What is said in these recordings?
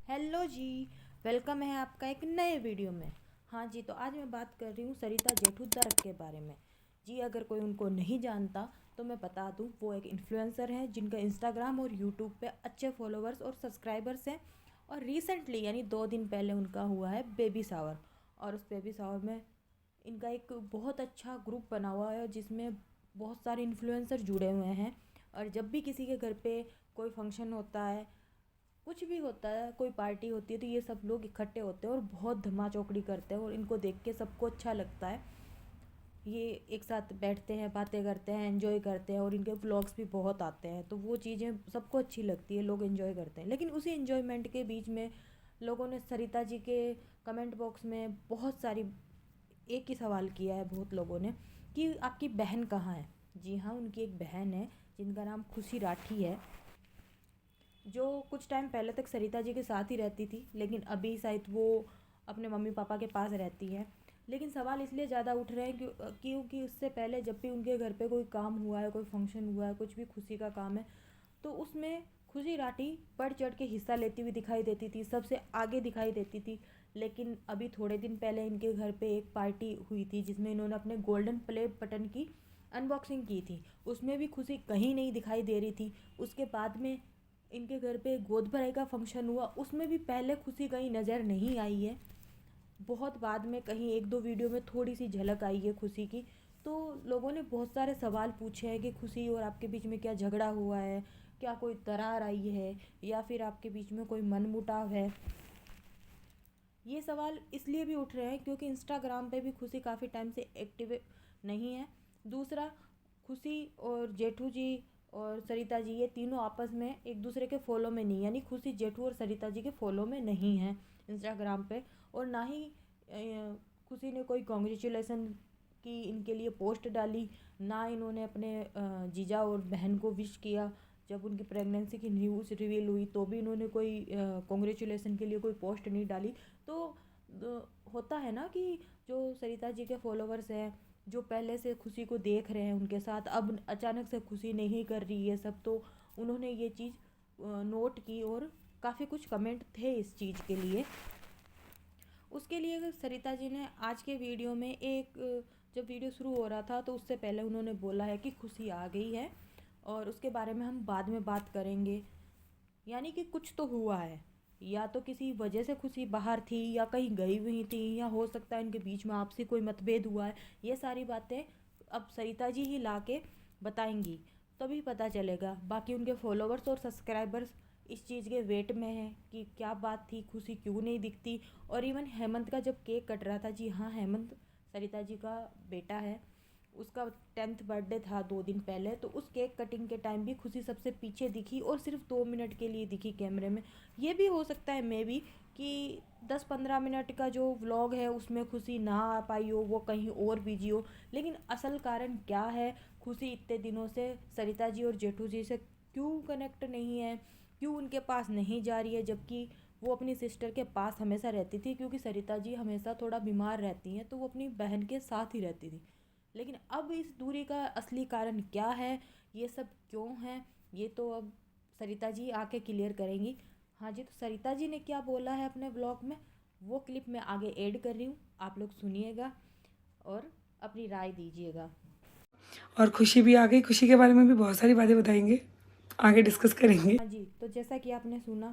Hello जी। Welcome है आपका एक नए वीडियो में। हाँ जी, तो आज मैं बात कर रही हूँ सरिता जेठुद्दर के बारे में। जी, अगर कोई उनको नहीं जानता तो मैं बता दूँ, वो एक इन्फ्लुएंसर है जिनका इंस्टाग्राम और यूट्यूब पे अच्छे फॉलोअर्स और सब्सक्राइबर्स हैं। और रिसेंटली यानी 2 दिन पहले उनका हुआ है बेबी शावर। और उस बेबी शावर में इनका एक बहुत अच्छा ग्रुप बना हुआ है जिसमें बहुत सारे इन्फ्लुएंसर जुड़े हुए हैं। और जब भी किसी के घर पे कोई फंक्शन होता है, कुछ भी होता है, कोई पार्टी होती है, तो ये सब लोग इकट्ठे होते हैं और बहुत धमा चौकड़ी करते हैं और इनको देख के सबको अच्छा लगता है। ये एक साथ बैठते हैं, बातें करते हैं, एंजॉय करते हैं और इनके व्लॉग्स भी बहुत आते हैं, तो वो चीज़ें सबको अच्छी लगती है, लोग एंजॉय करते हैं। लेकिन उसी एंजॉयमेंट के बीच में लोगों ने सरिता जी के कमेंट बॉक्स में बहुत सारी एक ही सवाल किया है बहुत लोगों ने कि आपकी बहन कहाँ है। जी हाँ, उनकी एक बहन है जिनका नाम खुशी राठी है, जो कुछ टाइम पहले तक सरिता जी के साथ ही रहती थी, लेकिन अभी शायद वो अपने मम्मी पापा के पास रहती है। लेकिन सवाल इसलिए ज़्यादा उठ रहे हैं क्योंकि उससे पहले जब भी उनके घर पे कोई काम हुआ है, कोई फंक्शन हुआ है, कुछ भी खुशी का काम है, तो उसमें खुशी राठी बढ़ चढ़ के हिस्सा लेती हुई दिखाई देती थी, सबसे आगे दिखाई देती थी। लेकिन अभी थोड़े दिन पहले इनके घर पे एक पार्टी हुई थी जिसमें इन्होंने अपने गोल्डन प्ले बटन की अनबॉक्सिंग की थी, उसमें भी खुशी कहीं नहीं दिखाई दे रही थी। उसके बाद में इनके घर पे गोद भराई का फंक्शन हुआ, उसमें भी पहले खुशी कहीं नज़र नहीं आई है। बहुत बाद में कहीं एक दो वीडियो में थोड़ी सी झलक आई है खुशी की। तो लोगों ने बहुत सारे सवाल पूछे हैं कि खुशी और आपके बीच में क्या झगड़ा हुआ है, क्या कोई दरार आई है, या फिर आपके बीच में कोई मनमुटाव है। ये सवाल इसलिए भी उठ रहे हैं क्योंकि इंस्टाग्राम पे भी खुशी काफ़ी टाइम से एक्टिव नहीं है। दूसरा, खुशी और जेठू जी और सरिता जी, ये तीनों आपस में एक दूसरे के फॉलो में नहीं, यानी खुशी जेठू और सरिता जी के फॉलो में नहीं हैं इंस्टाग्राम पे। और ना ही खुशी ने कोई कॉन्ग्रेचुलेसन की इनके लिए पोस्ट डाली, ना इन्होंने अपने जीजा और बहन को विश किया। जब उनकी प्रेगनेंसी की न्यूज़ रिवील हुई तो भी इन्होंने कोई कॉन्ग्रेचुलेसन के लिए कोई पोस्ट नहीं डाली। तो होता है ना कि जो सरिता जी के फॉलोअर्स हैं, जो पहले से खुशी को देख रहे हैं उनके साथ, अब अचानक से खुशी नहीं कर रही है सब, तो उन्होंने ये चीज़ नोट की और काफ़ी कुछ कमेंट थे इस चीज़ के लिए। उसके लिए सरिता जी ने आज के वीडियो में जब वीडियो शुरू हो रहा था तो उससे पहले उन्होंने बोला है कि खुशी आ गई है और उसके बारे में हम बाद में बात करेंगे। यानी कि कुछ तो हुआ है, या तो किसी वजह से खुशी बाहर थी, या कहीं गई हुई थी, या हो सकता है इनके बीच में आपसी कोई मतभेद हुआ है। ये सारी बातें अब सरिता जी ही ला के बताएंगी, तभी पता चलेगा। बाकी उनके फॉलोअर्स और सब्सक्राइबर्स इस चीज़ के वेट में है कि क्या बात थी, खुशी क्यों नहीं दिखती। और इवन हेमंत का जब केक कट रहा था, जी हाँ, हेमंत सरिता जी का बेटा है, उसका 10th बर्थडे था 2 दिन पहले, तो उस केक कटिंग के टाइम भी खुशी सबसे पीछे दिखी और सिर्फ 2 मिनट के लिए दिखी कैमरे में। ये भी हो सकता है मे बी कि 10-15 मिनट का जो व्लॉग है उसमें खुशी ना आ पाई हो, वो कहीं और बिजी हो। लेकिन असल कारण क्या है, खुशी इतने दिनों से सरिता जी और जेठू जी से क्यों कनेक्ट नहीं है, क्यों उनके पास नहीं जा रही है, जबकि वो अपनी सिस्टर के पास हमेशा रहती थी। क्योंकि सरिता जी हमेशा थोड़ा बीमार रहती हैं, तो वो अपनी बहन के साथ ही रहती थी। लेकिन अब इस दूरी का असली कारण क्या है, ये सब क्यों है, ये तो अब सरिता जी आके क्लियर करेंगी। हाँ जी, तो सरिता जी ने क्या बोला है अपने ब्लॉग में, वो क्लिप मैं आगे ऐड कर रही हूँ, आप लोग सुनिएगा और अपनी राय दीजिएगा। और खुशी भी आ गई। खुशी के बारे में भी बहुत सारी बातें बताएंगे, आगे डिस्कस करेंगे। हाँ जी, तो जैसा कि आपने सुना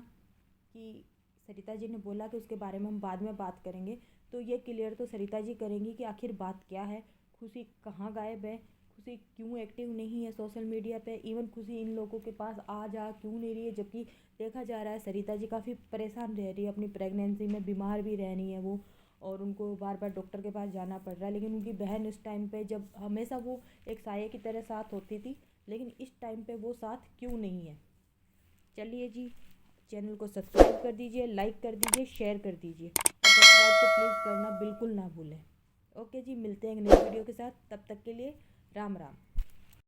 कि सरिता जी ने बोला कि उसके बारे में हम बाद में बात करेंगे, तो ये क्लियर तो सरिता जी करेंगी कि आखिर बात क्या है, खुशी कहाँ गायब है, खुशी क्यों एक्टिव नहीं है सोशल मीडिया पे, इवन खुशी इन लोगों के पास आ जा क्यों नहीं रही है। जबकि देखा जा रहा है सरिता जी काफ़ी परेशान रह रही है, अपनी प्रेगनेंसी में बीमार भी रह रही है वो, और उनको बार बार डॉक्टर के पास जाना पड़ रहा है। लेकिन उनकी बहन इस टाइम पे, जब हमेशा वो एक साये की तरह साथ होती थी, लेकिन इस टाइम पे वो साथ क्यों नहीं है। चलिए जी, चैनल को सब्सक्राइब कर दीजिए, लाइक कर दीजिए, शेयर कर दीजिए, और सब्सक्राइब तो प्लीज़ करना बिल्कुल ना भूलें। ओके जी, मिलते हैं एक नई वीडियो के साथ, तब तक के लिए राम राम।